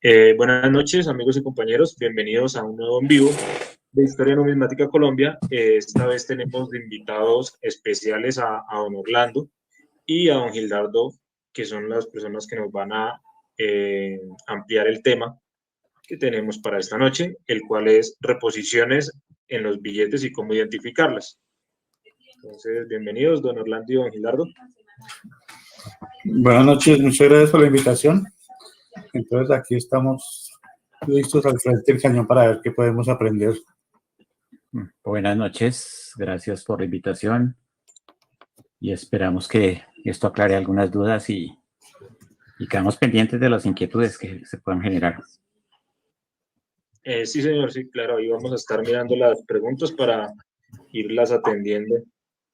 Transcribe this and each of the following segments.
Buenas noches, amigos y compañeros. Bienvenidos a un nuevo en vivo de Historia Numismática Colombia. Esta vez tenemos de invitados especiales a don Orlando y a don Gildardo, que son las personas que nos van a ampliar el tema que tenemos para esta noche, el cual es reposiciones en los billetes y cómo identificarlas. Entonces, bienvenidos, don Orlando y don Gildardo. Buenas noches, muchas gracias por la invitación. Entonces aquí estamos listos al frente del cañón para ver qué podemos aprender. Buenas noches, gracias por la invitación y esperamos que esto aclare algunas dudas y quedamos pendientes de las inquietudes que se puedan generar. Sí, señor, sí, claro, ahí vamos a estar mirando las preguntas para irlas atendiendo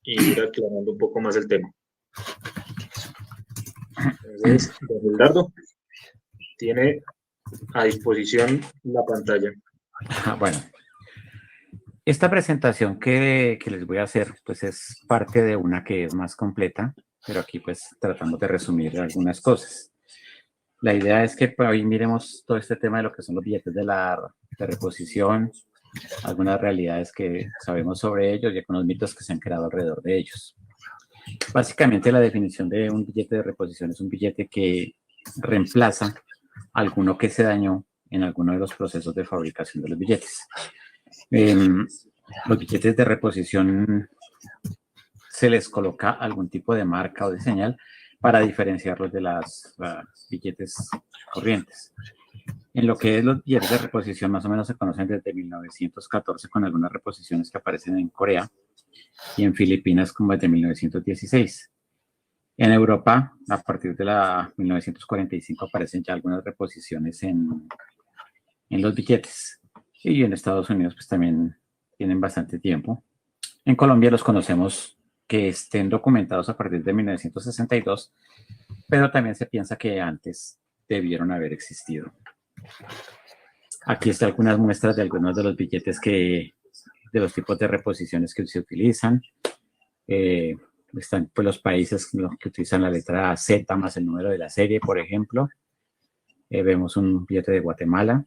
y ir aclarando un poco más el tema. Entonces, don Gildardo, tiene a disposición la pantalla. Bueno, esta presentación que les voy a hacer pues es parte de una que es más completa, pero aquí pues tratamos de resumir algunas cosas. La idea es que hoy miremos todo este tema de lo que son los billetes de reposición, algunas realidades que sabemos sobre ellos y algunos mitos que se han creado alrededor de ellos. Básicamente la definición de un billete de reposición es un billete que reemplaza alguno que se dañó en alguno de los procesos de fabricación de los billetes. Los billetes de reposición se les coloca algún tipo de marca o de señal para diferenciarlos de los billetes corrientes. En lo que es los billetes de reposición, más o menos se conocen desde 1914 con algunas reposiciones que aparecen en Corea y en Filipinas como desde 1916. En Europa, a partir de 1945, aparecen ya algunas reposiciones en los billetes. Y en Estados Unidos, pues también tienen bastante tiempo. En Colombia los conocemos que estén documentados a partir de 1962, pero también se piensa que antes debieron haber existido. Aquí están algunas muestras de algunos de los billetes de los tipos de reposiciones que se utilizan. Están pues, los países que utilizan la letra Z más el número de la serie, por ejemplo. Vemos un billete de Guatemala,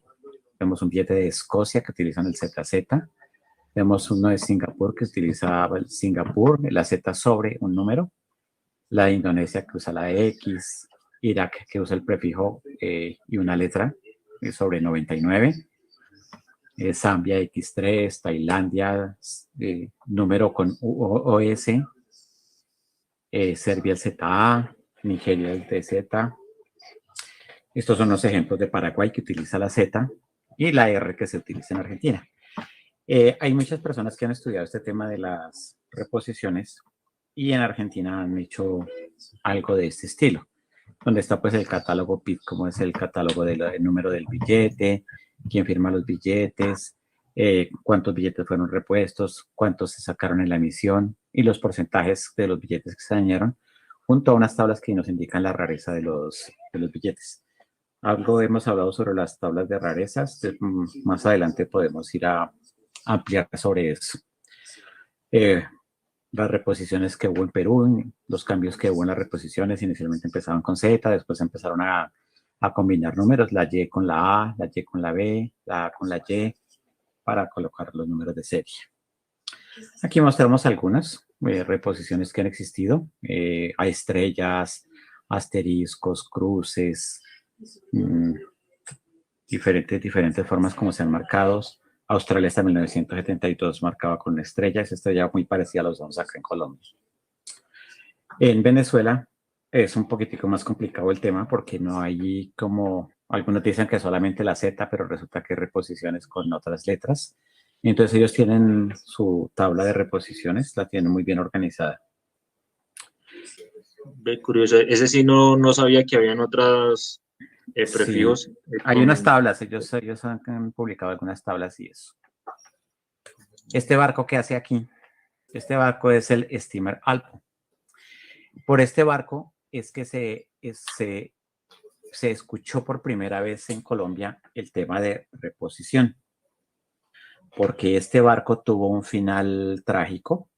vemos un billete de Escocia que utilizan el ZZ, vemos uno de Singapur que utiliza el Singapur, la Z sobre un número, la de Indonesia que usa la X, Irak que usa el prefijo y una letra sobre 99, Zambia X3, Tailandia, número con OS, Serbia el ZA, Nigeria el TZ. Estos son los ejemplos de Paraguay que utiliza la Z y la R que se utiliza en Argentina. Hay muchas personas que han estudiado este tema de las reposiciones y en Argentina han hecho algo de este estilo, donde está pues el catálogo PIT, como es el catálogo del número del billete, quién firma los billetes, cuántos billetes fueron repuestos, cuántos se sacaron en la emisión y los porcentajes de los billetes que se dañaron, junto a unas tablas que nos indican la rareza de los billetes. Algo hemos hablado sobre las tablas de rarezas, más adelante podemos ir a ampliar sobre eso. Las reposiciones que hubo en Perú, los cambios que hubo en las reposiciones, inicialmente empezaban con Z, después empezaron a combinar números, la Y con la A, la Y con la B, la A con la Y, para colocar los números de serie. Aquí mostramos algunas reposiciones que han existido, a estrellas, asteriscos, cruces, diferentes formas como se han marcado. Australia hasta 1972 marcaba con una estrella, esa estrella muy parecida a los vamos acá en Colombia. En Venezuela es un poquitico más complicado el tema porque no hay como, algunos dicen que solamente la Z, pero resulta que hay reposiciones con otras letras. Entonces ellos tienen su tabla de reposiciones, la tienen muy bien organizada. Ve, curioso, ese sí no sabía que habían otras prefijos. Sí, hay unas tablas, ellos han publicado algunas tablas y eso. Este barco que hace aquí, este barco es el Steamer Alpo. Por este barco es que se escuchó por primera vez en Colombia el tema de reposición, porque este barco tuvo un final trágico.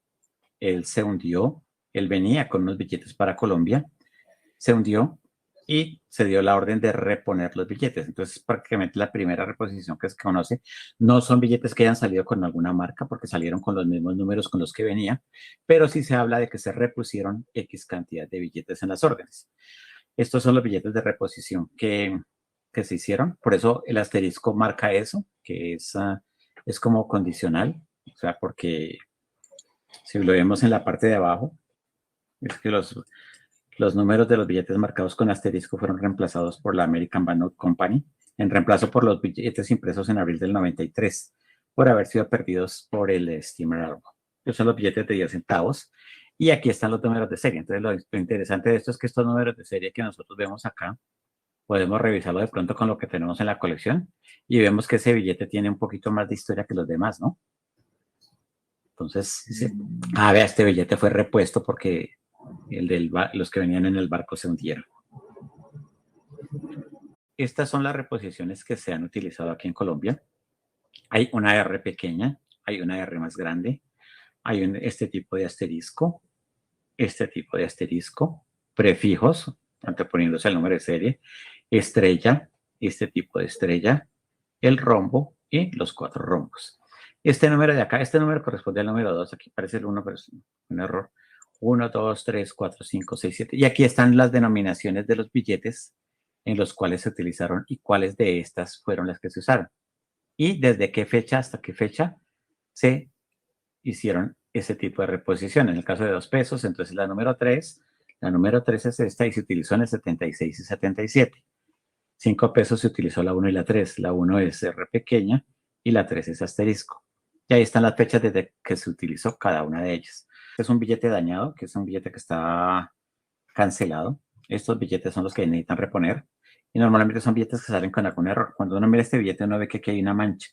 Él se hundió, él venía con unos billetes para Colombia, se hundió y se dio la orden de reponer los billetes. Entonces, prácticamente la primera reposición que se conoce. No son billetes que hayan salido con alguna marca porque salieron con los mismos números con los que venía, pero sí se habla de que se repusieron X cantidad de billetes en las órdenes. Estos son los billetes de reposición que se hicieron. Por eso el asterisco marca eso, que es como condicional. O sea, porque si lo vemos en la parte de abajo, es que los números de los billetes marcados con asterisco fueron reemplazados por la American Banknote Company en reemplazo por los billetes impresos en abril del 93 por haber sido perdidos por el Steamer Arrow. Estos son los billetes de 10 centavos y aquí están los números de serie. Entonces lo interesante de esto es que estos números de serie que nosotros vemos acá podemos revisarlo de pronto con lo que tenemos en la colección y vemos que ese billete tiene un poquito más de historia que los demás, ¿no? Entonces, vea, este billete fue repuesto porque los que venían en el barco se hundieron. Estas son las reposiciones que se han utilizado aquí en Colombia. Hay una R pequeña, hay una R más grande, hay este tipo de asterisco, prefijos, anteponiéndose el número de serie, estrella, este tipo de estrella, el rombo y los 4 rombos. Este número de acá, este número corresponde al número 2, aquí parece el 1, pero es un error. 1, 2, 3, 4, 5, 6, 7. Y aquí están las denominaciones de los billetes en los cuales se utilizaron y cuáles de estas fueron las que se usaron. Y desde qué fecha hasta qué fecha se hicieron ese tipo de reposición. En el caso de 2 pesos, entonces la número 3 es esta y se utilizó en el 76 y 77. 5 pesos se utilizó la 1 y la 3. La 1 es R pequeña y la 3 es asterisco. Y ahí están las fechas desde que se utilizó cada una de ellas. Es un billete dañado, que es un billete que está cancelado. Estos billetes son los que necesitan reponer. Y normalmente son billetes que salen con algún error. Cuando uno mira este billete, uno ve que aquí hay una mancha.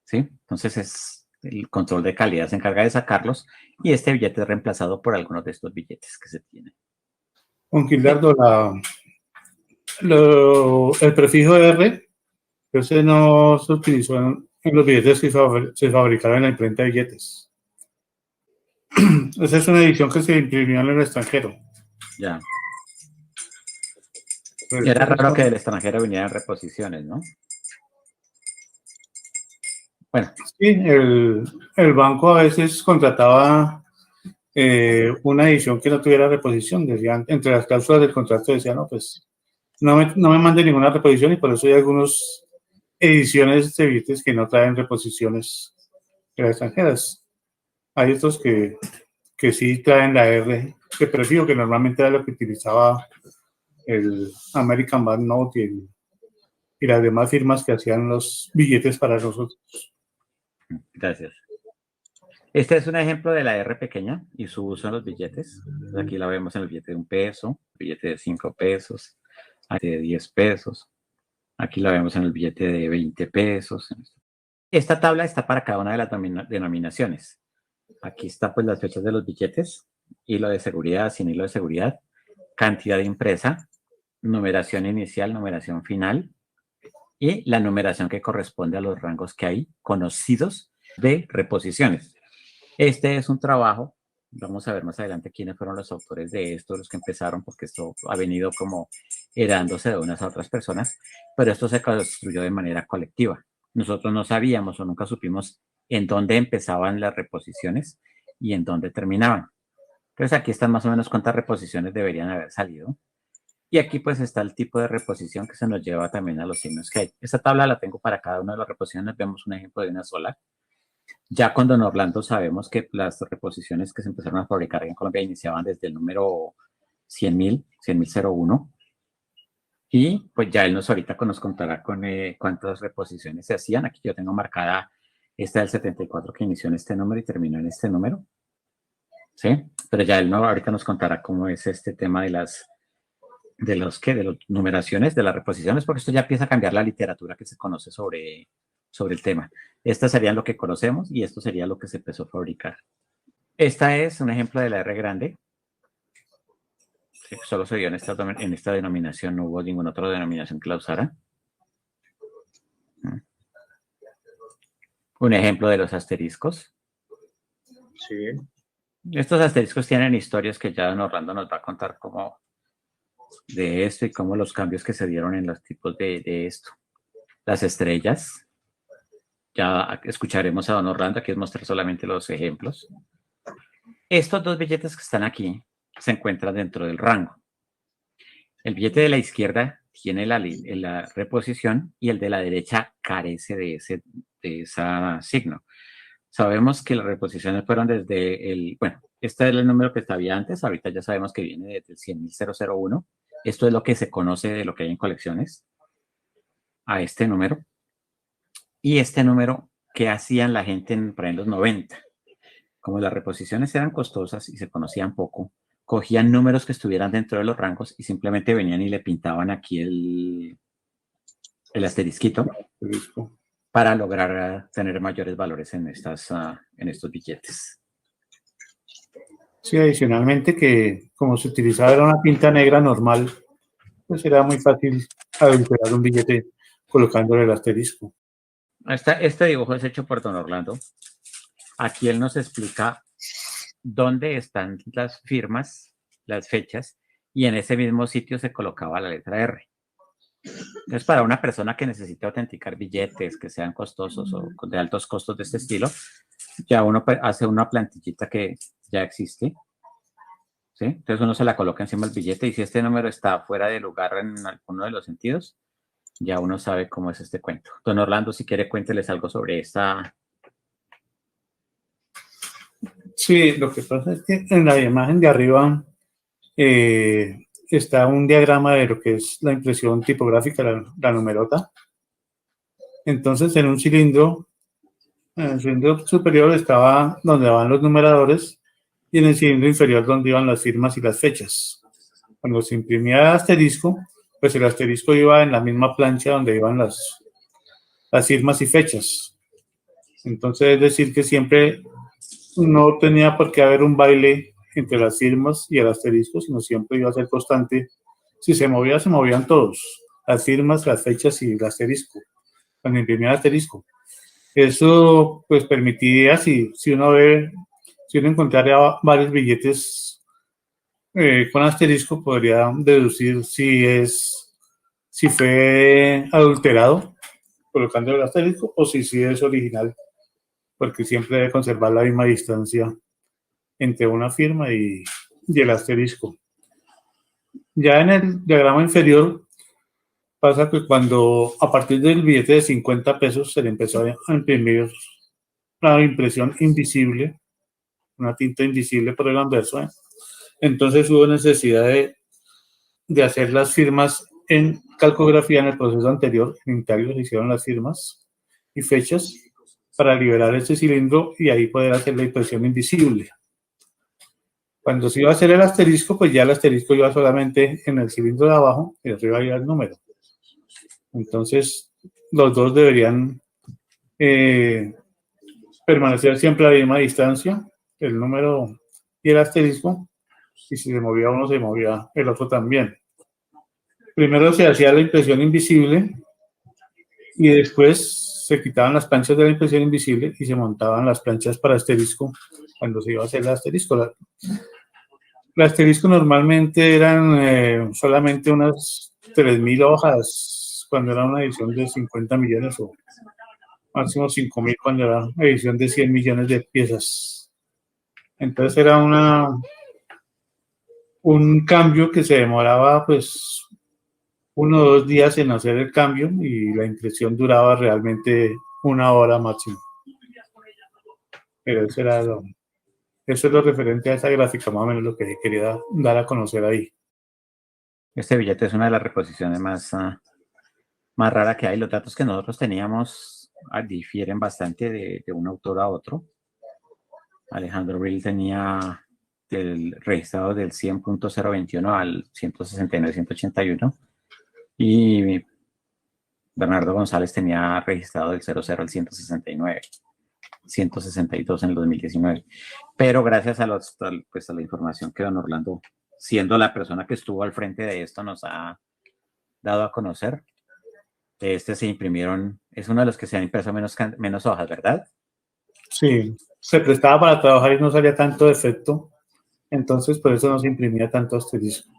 ¿Sí? Entonces el control de calidad se encarga de sacarlos y este billete es reemplazado por algunos de estos billetes que se tienen. Don Gildardo, el prefijo R, ese no se utilizó en los billetes que se fabricaron en la imprenta de billetes. Esa es una edición que se imprimió en el extranjero. Ya. Y era raro que del extranjero vinieran reposiciones, ¿no? Bueno. Sí, el banco a veces contrataba una edición que no tuviera reposición. Decían, entre las cláusulas del contrato decían, no, pues no me mande ninguna reposición y por eso hay algunas ediciones de billetes que no traen reposiciones extranjeras. Hay otros que sí traen la R, que prefiero, que normalmente era lo que utilizaba el American Banknote y las demás firmas que hacían los billetes para nosotros. Gracias. Este es un ejemplo de la R pequeña y su uso en los billetes. Aquí la vemos en el billete de 1 peso, billete de 5 pesos, de 10 pesos. Aquí la vemos en el billete de 20 pesos. Esta tabla está para cada una de las denominaciones. Aquí está pues las fechas de los billetes, hilo de seguridad, sin hilo de seguridad, cantidad impresa, numeración inicial, numeración final y la numeración que corresponde a los rangos que hay conocidos de reposiciones. Este es un trabajo, vamos a ver más adelante quiénes fueron los autores de esto, los que empezaron, porque esto ha venido como heredándose de unas a otras personas, pero esto se construyó de manera colectiva. Nosotros no sabíamos o nunca supimos en dónde empezaban las reposiciones y en dónde terminaban. Entonces aquí están más o menos cuántas reposiciones deberían haber salido. Y aquí pues está el tipo de reposición que se nos lleva también a los signos que hay. Esta tabla la tengo para cada una de las reposiciones. Vemos un ejemplo de una sola. Ya con Don Orlando sabemos que las reposiciones que se empezaron a fabricar en Colombia iniciaban desde el número 100.001. Y pues ya él ahorita nos contará con cuántas reposiciones se hacían. Aquí yo tengo marcada esta del 74 que inició en este número y terminó en este número. ¿Sí? Pero ya él ahorita nos contará cómo es este tema de las numeraciones, de las reposiciones, porque esto ya empieza a cambiar la literatura que se conoce sobre el tema. Estas serían lo que conocemos y esto sería lo que se empezó a fabricar. Esta es un ejemplo de la R grande. Sí, solo se dio en esta denominación, no hubo ninguna otra denominación que la usara. Un ejemplo de los asteriscos. Sí. Estos asteriscos tienen historias que ya Don Orlando nos va a contar cómo de esto y cómo los cambios que se dieron en los tipos de esto. Las estrellas, ya escucharemos a don Orlando, aquí es mostrar solamente los ejemplos. Estos dos billetes que están aquí se encuentran dentro del rango. El billete de la izquierda tiene la reposición y el de la derecha carece de ese signo. Sabemos que las reposiciones fueron desde bueno, este es el número que estaba antes, ahorita ya sabemos que viene desde el 100.001. Esto es lo que se conoce de lo que hay en colecciones, a este número. Y este número, ¿qué hacían la gente en los 90? Como las reposiciones eran costosas y se conocían poco, cogían números que estuvieran dentro de los rangos y simplemente venían y le pintaban aquí el asterisquito para lograr tener mayores valores en estos billetes. Sí, adicionalmente que como se utilizaba era una tinta negra normal, pues era muy fácil adulterar un billete colocándole el asterisco. Este dibujo es hecho por don Orlando. Aquí él nos explica dónde están las firmas, las fechas, y en ese mismo sitio se colocaba la letra R. Entonces, para una persona que necesita autenticar billetes que sean costosos o de altos costos de este estilo, ya uno hace una plantillita que ya existe, ¿sí? Entonces uno se la coloca encima del billete y si este número está fuera de lugar en alguno de los sentidos, ya uno sabe cómo es este cuento. Don Orlando, si quiere, cuénteles algo sobre esta. Sí, lo que pasa es que en la imagen de arriba está un diagrama de lo que es la impresión tipográfica, la numerota. Entonces, en el cilindro superior estaba donde van los numeradores y en el cilindro inferior donde iban las firmas y las fechas. Cuando se imprimía el asterisco, pues el asterisco iba en la misma plancha donde iban las firmas y fechas. Entonces, es decir, que siempre no tenía por qué haber un baile entre las firmas y el asterisco, sino siempre iba a ser constante. Si se movía, se movían todos, las firmas, las fechas y el asterisco, cuando imprimía el asterisco. Eso pues permitía, si uno encontrara varios billetes con asterisco, podría deducir si fue adulterado colocando el asterisco o si es original, porque siempre debe conservar la misma distancia entre una firma y el asterisco. Ya en el diagrama inferior pasa que cuando a partir del billete de 50 pesos se le empezó a imprimir una impresión invisible, una tinta invisible por el anverso, entonces hubo necesidad de hacer las firmas en calcografía en el proceso anterior. En Intaglio se hicieron las firmas y fechas para liberar ese cilindro y ahí poder hacer la impresión invisible. Cuando se iba a hacer el asterisco, pues ya el asterisco iba solamente en el cilindro de abajo y arriba iba el número. Entonces, los dos deberían permanecer siempre a la misma distancia, el número y el asterisco, y si se movía uno, se movía el otro también. Primero se hacía la impresión invisible y después se quitaban las planchas de la impresión invisible y se montaban las planchas para asterisco cuando se iba a hacer el asterisco. El asterisco normalmente eran solamente unas 3.000 hojas cuando era una edición de 50 millones o máximo 5.000 cuando era una edición de 100 millones de piezas. Entonces era un cambio que se demoraba pues 1 o 2 días en hacer el cambio y la impresión duraba realmente 1 hora máximo. Pero eso es lo referente a esa gráfica, más o menos lo que quería dar a conocer ahí. Este billete es una de las reposiciones más rara que hay. Los datos que nosotros teníamos difieren bastante de un autor a otro. Alejandro Brill tenía el registrado del 100.021 al 169.181 y Bernardo González tenía registrado del 00 al 169, 162 en el 2019. Pero gracias a la información que don Orlando, siendo la persona que estuvo al frente de esto, nos ha dado a conocer, se imprimieron, es uno de los que se han impreso menos hojas, ¿verdad? Sí, se prestaba para trabajar y no salía tanto defecto, entonces por eso no se imprimía tanto asterisco.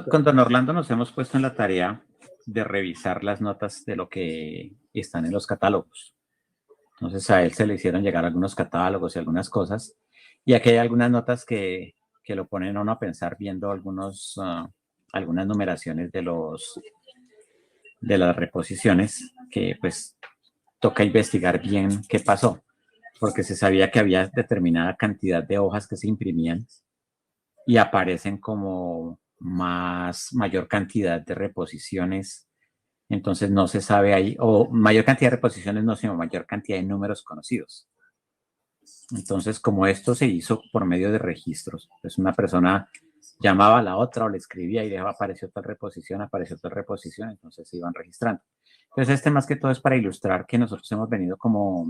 con don Orlando nos hemos puesto en la tarea de revisar las notas de lo que están en los catálogos. Entonces a él se le hicieron llegar algunos catálogos y algunas cosas. Y aquí hay algunas notas que lo ponen a uno a pensar viendo algunas numeraciones de las reposiciones que pues toca investigar bien qué pasó, porque se sabía que había determinada cantidad de hojas que se imprimían y aparecen como mayor cantidad de reposiciones. Entonces no se sabe ahí, o mayor cantidad de reposiciones no, sino mayor cantidad de números conocidos. Entonces, como esto se hizo por medio de registros, pues una persona llamaba a la otra o le escribía y le apareció tal reposición, entonces se iban registrando. Entonces, más que todo es para ilustrar que nosotros hemos venido como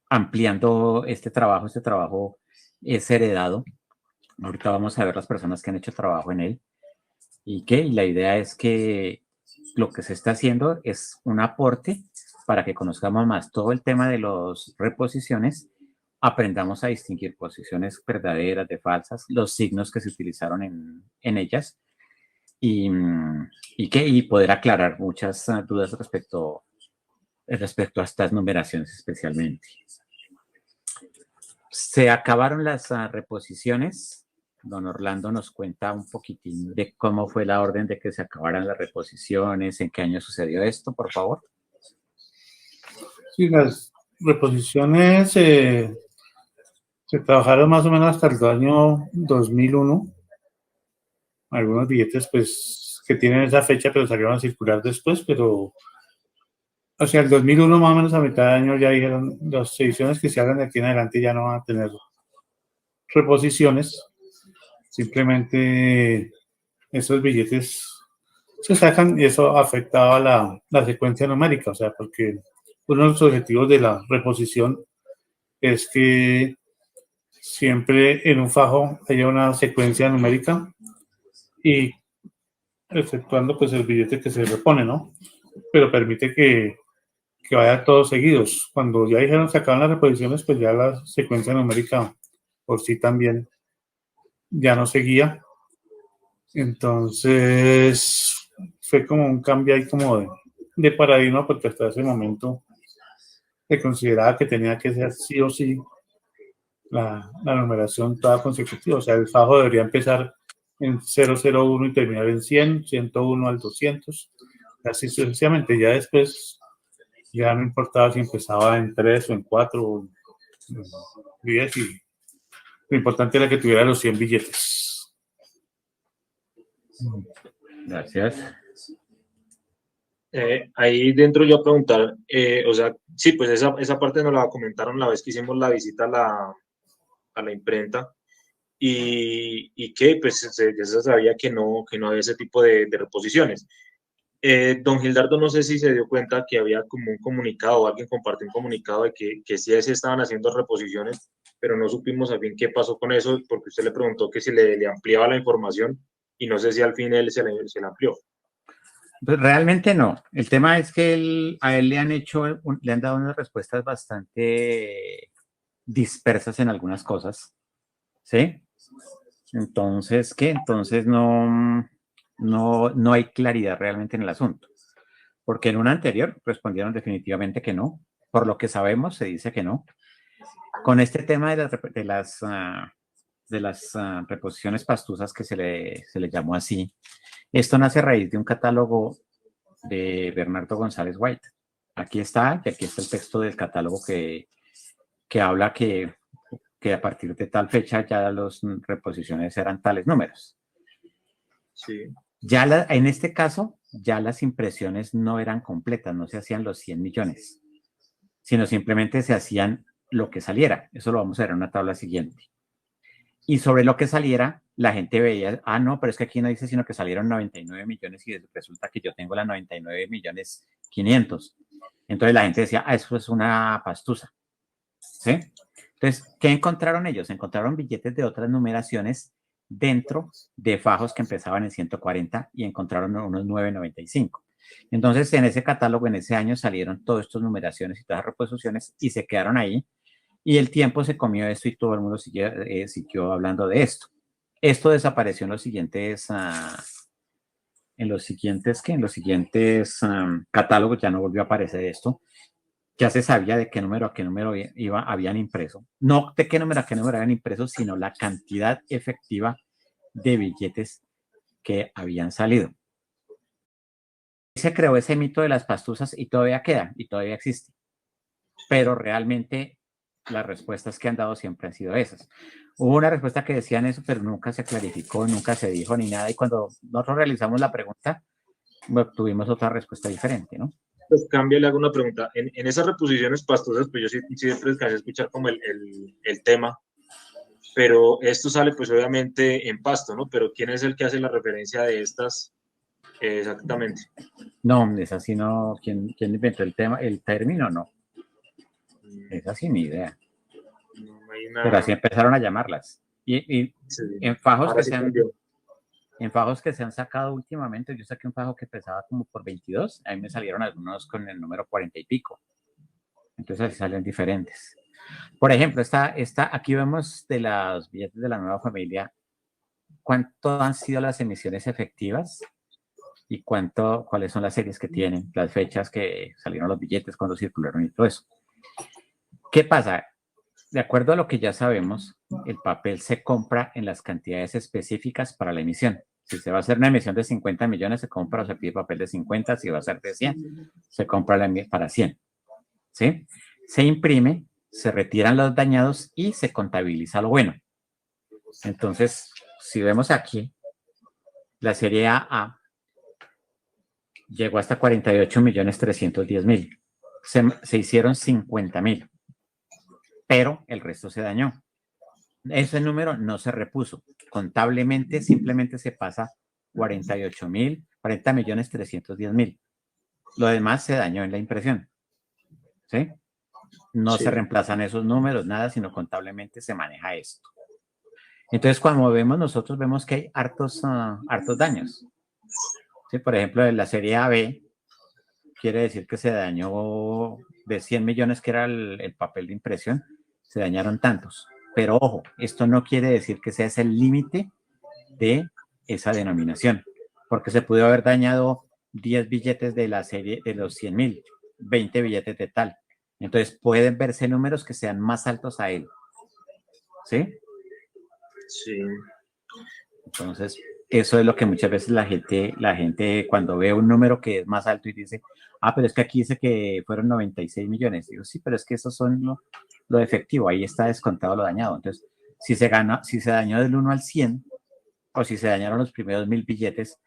ampliando este trabajo es heredado. Ahorita vamos a ver las personas que han hecho trabajo en él y la idea es que lo que se está haciendo es un aporte para que conozcamos más todo el tema de las reposiciones, aprendamos a distinguir posiciones verdaderas de falsas, los signos que se utilizaron en ellas y poder aclarar muchas dudas respecto a estas numeraciones especialmente. Se acabaron las reposiciones. Don Orlando nos cuenta un poquitín de cómo fue la orden de que se acabaran las reposiciones, en qué año sucedió esto, por favor. Sí, las reposiciones se trabajaron más o menos hasta el año 2001. Algunos billetes, pues, que tienen esa fecha, pero salieron a circular después, pero, o sea, el 2001 más o menos a mitad de año ya dijeron, las ediciones que se hagan de aquí en adelante ya no van a tener reposiciones. Simplemente esos billetes se sacan y eso afectaba la secuencia numérica, o sea, porque uno de los objetivos de la reposición es que siempre en un fajo haya una secuencia numérica y exceptuando pues el billete que se repone, ¿no? Pero permite que vaya todos seguidos. Cuando ya dijeron se acaban las reposiciones, pues ya la secuencia numérica por sí también ya no seguía. Entonces fue como un cambio ahí como de paradigma, porque hasta ese momento se consideraba que tenía que ser sí o sí la numeración toda consecutiva. O sea, el fajo debería empezar en 001 y terminar en 100, 101 al 200, así sucesivamente. Ya después, ya no importaba si empezaba en 3 o en 4 o en 10, y lo importante era que tuviera los 100 billetes. Gracias. Ahí dentro yo a preguntar, o sea, sí, pues esa parte nos la comentaron la vez que hicimos la visita a la imprenta y que pues ya se sabía que no había ese tipo de reposiciones. Don Gildardo, no sé si se dio cuenta que había como un comunicado, o alguien compartió un comunicado de que sí se estaban haciendo reposiciones, pero no supimos al fin qué pasó con eso, porque usted le preguntó que si le ampliaba la información y no sé si al fin él se la amplió. Pues realmente no. El tema es que a él le han dado unas respuestas bastante dispersas en algunas cosas, ¿sí? Entonces, Entonces no hay claridad realmente en el asunto. Porque en una anterior respondieron definitivamente que no. Por lo que sabemos, se dice que no. Con este tema de las reposiciones pastuzas, que se le llamó así, esto nace a raíz de un catálogo de Bernardo González White. Aquí está, y aquí está el texto del catálogo que habla que a partir de tal fecha ya las reposiciones eran tales números. Sí. Ya en este caso, ya las impresiones no eran completas, no se hacían los 100 millones, sino simplemente se hacían lo que saliera. Eso lo vamos a ver en una tabla siguiente. Y sobre lo que saliera, la gente veía, no, pero es que aquí no dice sino que salieron 99 millones y resulta que yo tengo las 99 millones 500. Entonces la gente decía, eso es una pastusa. ¿Sí? Entonces, ¿qué encontraron ellos? Encontraron billetes de otras numeraciones dentro de fajos que empezaban en 140 y encontraron unos 995. Entonces, en ese catálogo, en ese año, salieron todas estas numeraciones y todas las reposiciones y se quedaron ahí. Y el tiempo se comió esto y todo el mundo siguió hablando de esto. Esto desapareció en los siguientes en los siguientes catálogos ya no volvió a aparecer esto. Ya se sabía de qué número a qué número habían impreso. No de qué número a qué número habían impreso, sino la cantidad efectiva de billetes que habían salido. Se creó ese mito de las pastuzas y todavía queda, y todavía existe. Pero realmente las respuestas que han dado siempre han sido esas. Hubo una respuesta que decían eso, pero nunca se clarificó, nunca se dijo ni nada. Y cuando nosotros realizamos la pregunta, bueno, tuvimos otra respuesta diferente, ¿no? Pues cambia, le hago una pregunta. En esas reposiciones pastosas, pues yo sí siempre alcancé a escuchar como el tema, pero esto sale pues obviamente en Pasto, ¿no? Pero ¿quién es el que hace la referencia de estas exactamente? No, es así, no. ¿Quién inventó el término? No. Es así, ni idea. No hay una... Pero así empezaron a llamarlas. Y Sí. en fajos Ahora sí cambió. en fajos que se han sacado últimamente, yo saqué un fajo que pesaba como por 22, a mí me salieron algunos con el número 40 y pico. Entonces así salen diferentes. Por ejemplo, aquí vemos de los billetes de la nueva familia, cuánto han sido las emisiones efectivas y cuáles son las series que tienen, las fechas que salieron los billetes, cuándo circularon y todo eso. ¿Qué pasa? De acuerdo a lo que ya sabemos, el papel se compra en las cantidades específicas para la emisión. Si se va a hacer una emisión de 50 millones, se compra o se pide papel de 50. Si va a ser de 100, se compra para 100. ¿Sí? Se imprime, se retiran los dañados y se contabiliza lo bueno. Entonces, si vemos aquí, la serie AA llegó hasta 48.310.000. Se hicieron 50.000, pero el resto se dañó. Ese número no se repuso. Contablemente simplemente se pasa 40.310.000. Lo demás se dañó en la impresión. ¿Sí? No Sí. se reemplazan esos números, nada, sino contablemente se maneja esto. Entonces, cuando nosotros vemos que hay hartos daños. ¿Sí? Por ejemplo, en la serie AB, quiere decir que se dañó de 100 millones, que era el papel de impresión, se dañaron tantos. Pero ojo, esto no quiere decir que sea ese el límite de esa denominación, porque se pudo haber dañado 10 billetes de la serie de los 100.000, 20 billetes de tal. Entonces pueden verse números que sean más altos a él. ¿Sí? Sí. Entonces, eso es lo que muchas veces la gente cuando ve un número que es más alto y dice, pero es que aquí dice que fueron 96 millones. Digo, sí, pero es que esos son lo efectivo, ahí está descontado lo dañado. Entonces, si se dañó del 1 al 100, o si se dañaron los primeros 1.000 billetes,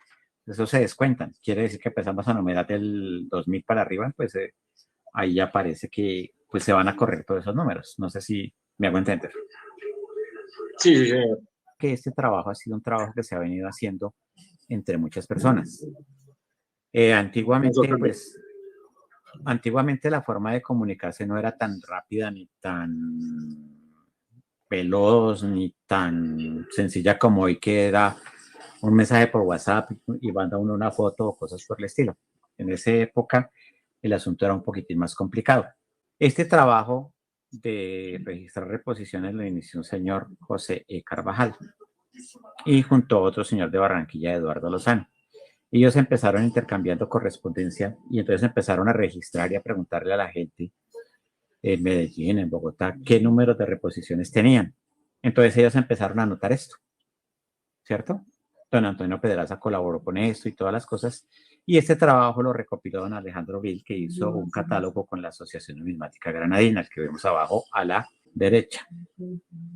eso se descuentan. Quiere decir que empezamos a numerar del 2.000 para arriba, pues ahí ya parece que pues se van a correr todos esos números. No sé si me hago entender. Sí, sí, señor. Que este trabajo ha sido un trabajo que se ha venido haciendo entre muchas personas. Antiguamente la forma de comunicarse no era tan rápida ni tan veloz ni tan sencilla como hoy, que era un mensaje por WhatsApp y manda uno una foto o cosas por el estilo. En esa época el asunto era un poquitín más complicado. Este trabajo de registrar reposiciones lo inició un señor José E. Carvajal y junto a otro señor de Barranquilla, Eduardo Lozano. Ellos empezaron intercambiando correspondencia y entonces empezaron a registrar y a preguntarle a la gente en Medellín, en Bogotá, qué números de reposiciones tenían. Entonces ellos empezaron a anotar esto, ¿cierto? Don Antonio Pedraza colaboró con esto y todas las cosas, y este trabajo lo recopiló don Alejandro Vil, que hizo un catálogo con la Asociación Numismática Granadina, el que vemos abajo a la derecha.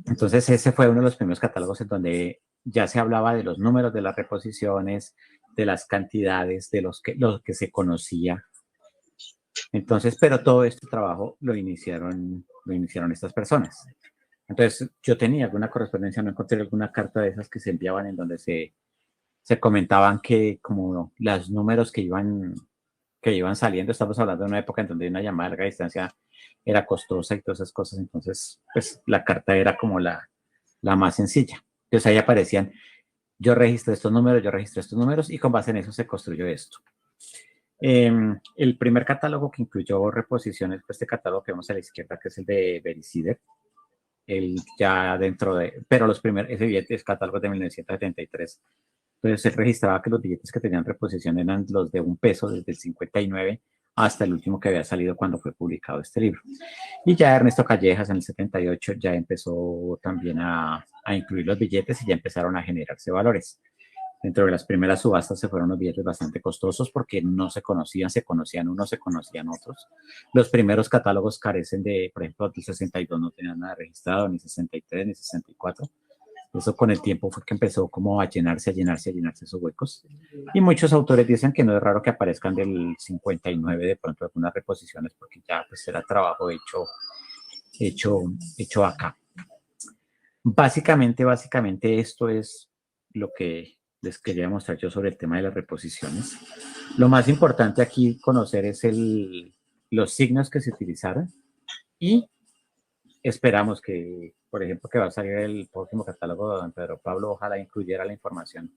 Entonces ese fue uno de los primeros catálogos en donde ya se hablaba de los números de las reposiciones, de las cantidades, de lo que se conocía. Entonces, pero todo este trabajo lo iniciaron estas personas. Entonces, yo tenía alguna correspondencia, no encontré alguna carta de esas que se enviaban en donde se comentaban que como los números que iban saliendo, estamos hablando de una época en donde una llamada a larga distancia era costosa y todas esas cosas, entonces, pues la carta era como la más sencilla. Entonces ahí aparecían, yo registré estos números y con base en eso se construyó esto. El primer catálogo que incluyó reposiciones, pues este catálogo que vemos a la izquierda, que es el de Vericider, el ya dentro de, pero ese billete es catálogo de 1973, Entonces él registraba que los billetes que tenían reposición eran los de $1 desde el 59 hasta el último que había salido cuando fue publicado este libro. Y ya Ernesto Callejas en el 78 ya empezó también a incluir los billetes y ya empezaron a generarse valores. Dentro de las primeras subastas se fueron los billetes bastante costosos porque no se conocían, se conocían unos, se conocían otros. Los primeros catálogos carecen de, por ejemplo, el 62 no tenían nada registrado, ni 63, ni 64. Eso con el tiempo fue que empezó como a llenarse esos huecos. Y muchos autores dicen que no es raro que aparezcan del 59 de pronto algunas reposiciones porque ya pues era trabajo hecho acá. Básicamente esto es lo que les quería mostrar yo sobre el tema de las reposiciones. Lo más importante aquí conocer es los signos que se utilizaron y esperamos que, por ejemplo, que va a salir el próximo catálogo de don Pedro Pablo, ojalá incluyera la información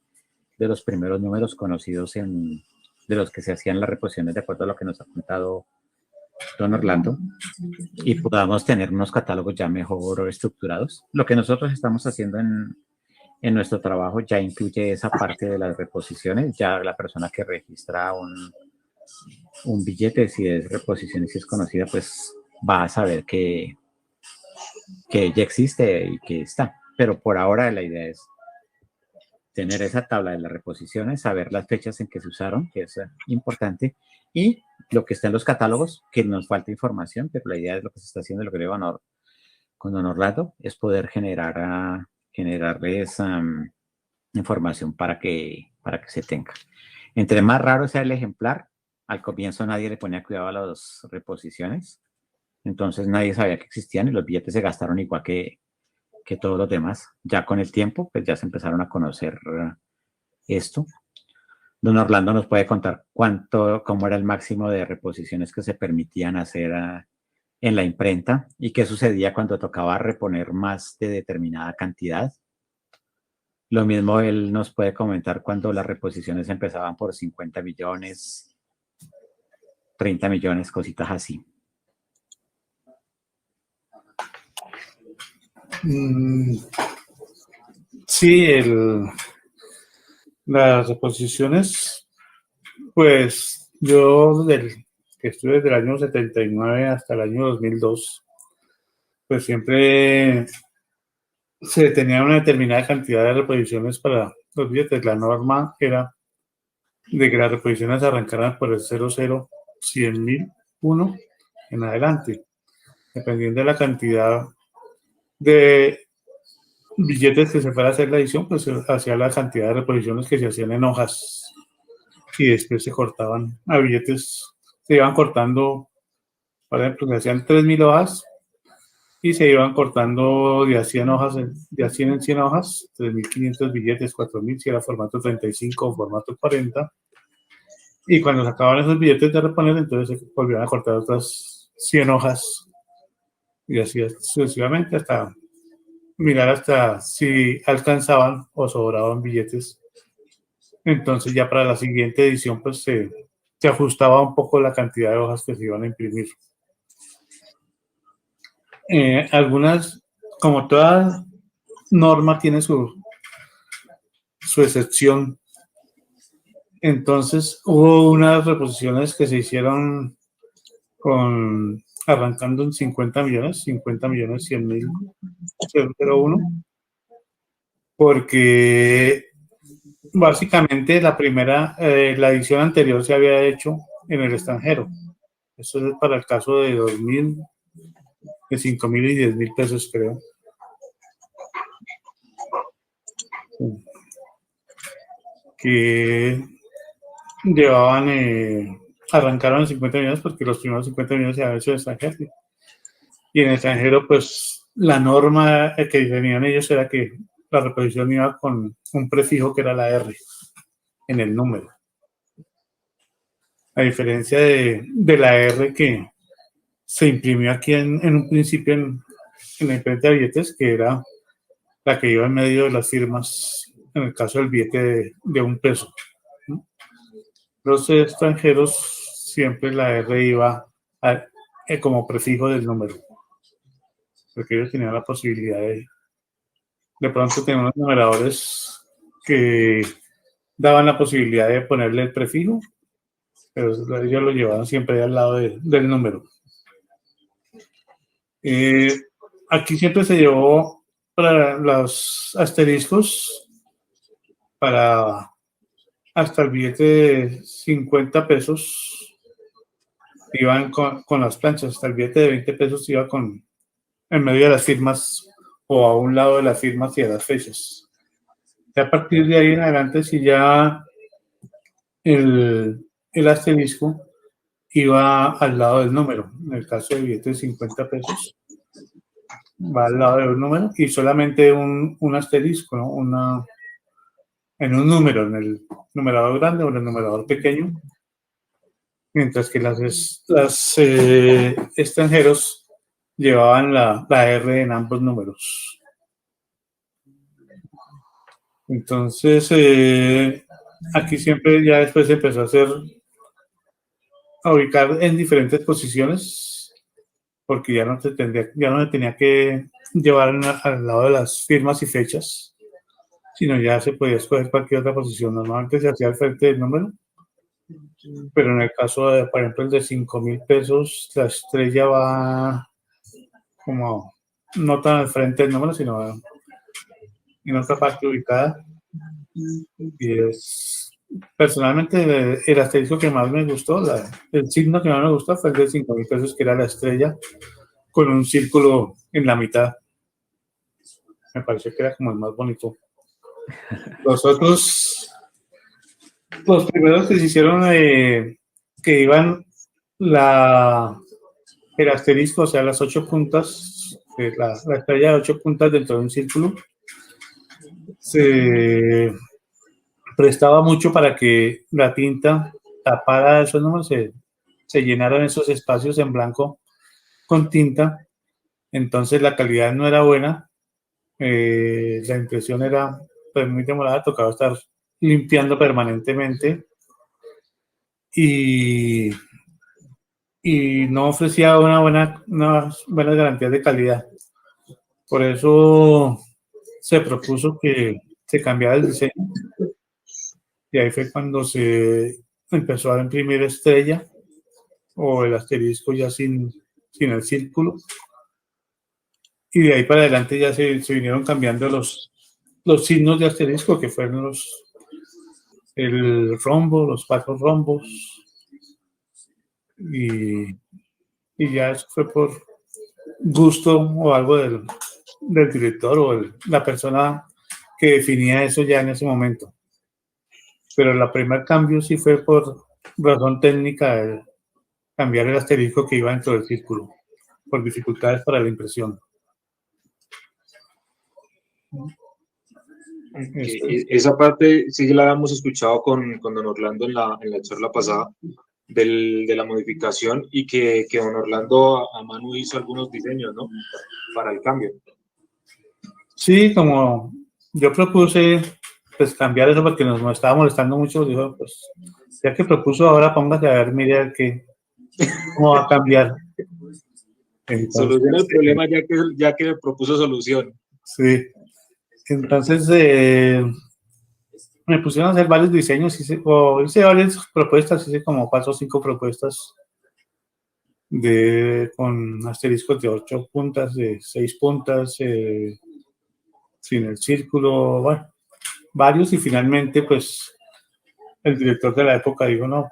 de los primeros números conocidos de los que se hacían las reposiciones de acuerdo a lo que nos ha contado don Orlando y podamos tener unos catálogos ya mejor estructurados. Lo que nosotros estamos haciendo en nuestro trabajo ya incluye esa parte de las reposiciones. Ya la persona que registra un billete, si es reposición y si es conocida, pues va a saber que ya existe y que está. Pero por ahora la idea es tener esa tabla de las reposiciones, saber las fechas en que se usaron, que es importante, y lo que está en los catálogos, que nos falta información, pero la idea es lo que se está haciendo, lo que le digo con don Orlando, es poder generarles información para que se tenga. Entre más raro sea el ejemplar, al comienzo nadie le ponía cuidado a las reposiciones, entonces nadie sabía que existían y los billetes se gastaron igual que todos los demás. Ya con el tiempo, pues ya se empezaron a conocer esto. Don Orlando nos puede contar cómo era el máximo de reposiciones que se permitían hacer en la imprenta y qué sucedía cuando tocaba reponer más de determinada cantidad. Lo mismo él nos puede comentar cuando las reposiciones empezaban por 50 millones, 30 millones, cositas así. Sí, las reposiciones, pues yo que estuve desde el año 79 hasta el año 2002, pues siempre se tenía una determinada cantidad de reposiciones para los billetes. La norma era de que las reposiciones arrancaran por el 00, 100.000, 1 en adelante, dependiendo de la cantidad de billetes que se fuera a hacer la edición, pues se hacía la cantidad de reposiciones que se hacían en hojas y después se cortaban a billetes, se iban cortando, por ejemplo, se hacían 3.000 hojas y se iban cortando de a 100 hojas, de a 100 en 100 hojas, 3.500 billetes, 4.000 si era formato 35 o formato 40. Y cuando se acababan esos billetes de reponer, entonces se volvían a cortar otras 100 hojas y así sucesivamente hasta mirar hasta si alcanzaban o sobraban billetes. Entonces ya para la siguiente edición pues se ajustaba un poco la cantidad de hojas que se iban a imprimir. Algunas, como toda norma tiene su excepción. Entonces hubo unas reposiciones que se hicieron arrancando en 50 millones, 100.000, 001, porque básicamente la edición anterior se había hecho en el extranjero. Eso es para el caso de 2.000, de 5.000 y 10.000 pesos, creo. Que arrancaron en 50 millones porque los primeros 50 millones se habían hecho en extranjero. Y en el extranjero, pues la norma que tenían ellos era que la reposición iba con un prefijo que era la R en el número. A diferencia de la R que se imprimió aquí en un principio en la imprenta de billetes, que era la que iba en medio de las firmas en el caso del billete de $1. Los extranjeros siempre la R iba como prefijo del número, porque ellos tenían la posibilidad de pronto tener unos numeradores que daban la posibilidad de ponerle el prefijo, pero ellos lo llevaban siempre al lado del número. Aquí siempre se llevó para los asteriscos, para hasta el billete de 50 pesos, iban con las planchas, hasta el billete de 20 pesos iba en medio de las firmas o a un lado de las firmas y de las fechas. Y a partir de ahí en adelante, si ya el asterisco iba al lado del número, en el caso de billete de 50 pesos, va al lado del número y solamente un asterisco, ¿no? En un número, en el numerador grande o en el numerador pequeño, mientras que las extranjeros llevaban la R en ambos números. Entonces, aquí siempre ya después se empezó a ubicar en diferentes posiciones, porque ya no se tenía que llevar al lado de las firmas y fechas, sino ya se podía escoger cualquier otra posición. Normalmente se hacía al frente del número, pero en el caso de, por ejemplo, el de 5,000 pesos, la estrella va como no tan al frente del número, sino en otra parte ubicada. Y es personalmente el asterisco que más me gustó, el signo que más me gustó fue el de 5,000 pesos, que era la estrella con un círculo en la mitad. Me pareció que era como el más bonito. Los primeros que se hicieron, que iban el asterisco, o sea, las 8 puntas, la estrella de 8 puntas dentro de un círculo, se prestaba mucho para que la tinta tapara esos números, se llenaran esos espacios en blanco con tinta, entonces la calidad no era buena, la impresión era pues muy demorada, tocaba estar limpiando permanentemente y no ofrecía unas buenas garantías de calidad. Por eso se propuso que se cambiara el diseño y ahí fue cuando se empezó a imprimir estrella o el asterisco ya sin el círculo, y de ahí para adelante ya se vinieron cambiando los signos de asterisco, que fueron el rombo, los 4 rombos, y ya eso fue por gusto o algo del director o la persona que definía eso ya en ese momento. Pero el primer cambio sí fue por razón técnica, de cambiar el asterisco que iba dentro del círculo, por dificultades para la impresión. Esa parte sí la habíamos escuchado con don Orlando en la charla pasada de la modificación, y que don Orlando a mano hizo algunos diseños, ¿no? Para el cambio. Sí, como yo propuse pues cambiar eso porque nos estaba molestando mucho, dijo, pues ya que propuso, ahora póngase a ver, mire cómo va a cambiar. Entonces, soluciona el problema ya que propuso solución. Sí. Entonces me pusieron a hacer varios diseños, hice varias propuestas, hice como 4 o 5 propuestas con asteriscos de 8 puntas, de 6 puntas, sin el círculo, bueno, varios, y finalmente pues el director de la época dijo no,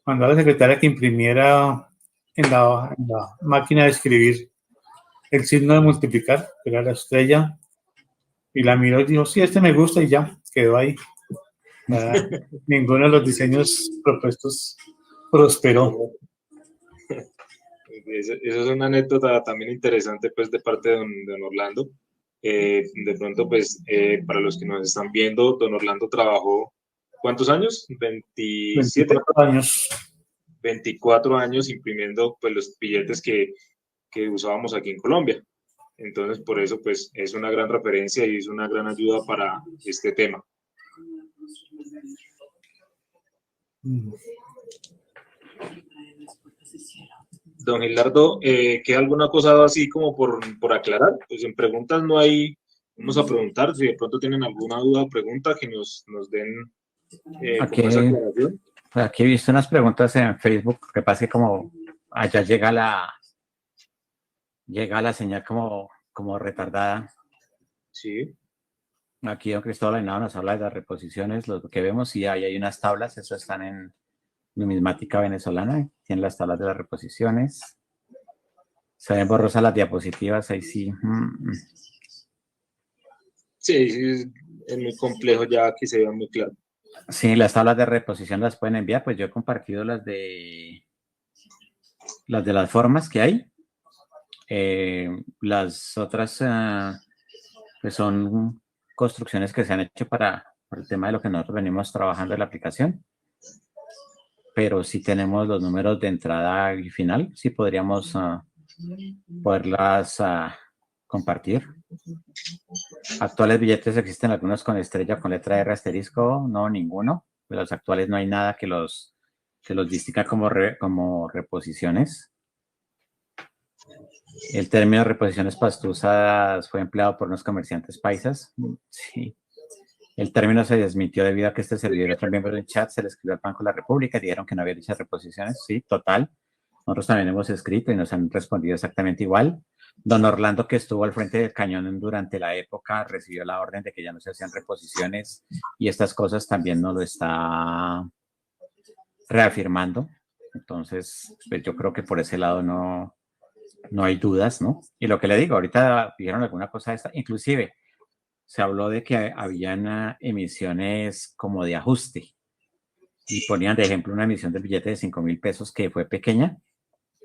mandó a la secretaria que imprimiera en la máquina de escribir el signo de multiplicar, que era la estrella, y la miró y dijo, sí, este me gusta, y ya, quedó ahí. Ninguno de los diseños propuestos prosperó. Eso es una anécdota también interesante, pues, de parte de don Orlando. De pronto, pues, para los que nos están viendo, don Orlando trabajó, ¿cuántos años? 27 años. 24 años imprimiendo, pues, los billetes que usábamos aquí en Colombia. Entonces, por eso, pues, es una gran referencia y es una gran ayuda para este tema. Don Gilardo, ¿queda alguna cosa así como por aclarar? Pues en preguntas no hay Vamos a preguntar si de pronto tienen alguna duda o pregunta que nos den Aquí, como esa aclaración. aquí he visto unas preguntas en Facebook, que pasa que como allá llega la señal como retardada. Sí. Aquí don Cristóbal Ainado nos habla de las reposiciones, lo que vemos, y ahí hay unas tablas, eso están en Numismática Venezolana, tienen las tablas de las reposiciones. Se ven borrosas las diapositivas, ahí sí. Sí, sí, es muy complejo ya que se vea muy claro. Sí, las tablas de reposición las pueden enviar, pues yo he compartido las de las formas que hay. Las otras pues son construcciones que se han hecho para el tema de lo que nosotros venimos trabajando en la aplicación. Pero si tenemos los números de entrada y final, sí podríamos poderlas compartir. Actuales billetes existen algunos con estrella, con letra R asterisco, no, ninguno. De los actuales no hay nada que los distinga como reposiciones. El término de reposiciones pastusadas fue empleado por unos comerciantes paisas. Sí. El término se desmintió debido a que este servidor y otro miembro del chat se le escribió al Banco de la República y dijeron que no había dichas reposiciones. Sí, total. Nosotros también hemos escrito y nos han respondido exactamente igual. Don Orlando, que estuvo al frente del cañón durante la época, recibió la orden de que ya no se hacían reposiciones y estas cosas también nos lo está reafirmando. Entonces, pues yo creo que por ese lado no hay dudas, ¿no? Y lo que le digo, ahorita dijeron alguna cosa de esta, inclusive se habló de que habían emisiones como de ajuste y ponían de ejemplo una emisión del billete de 5,000 pesos que fue pequeña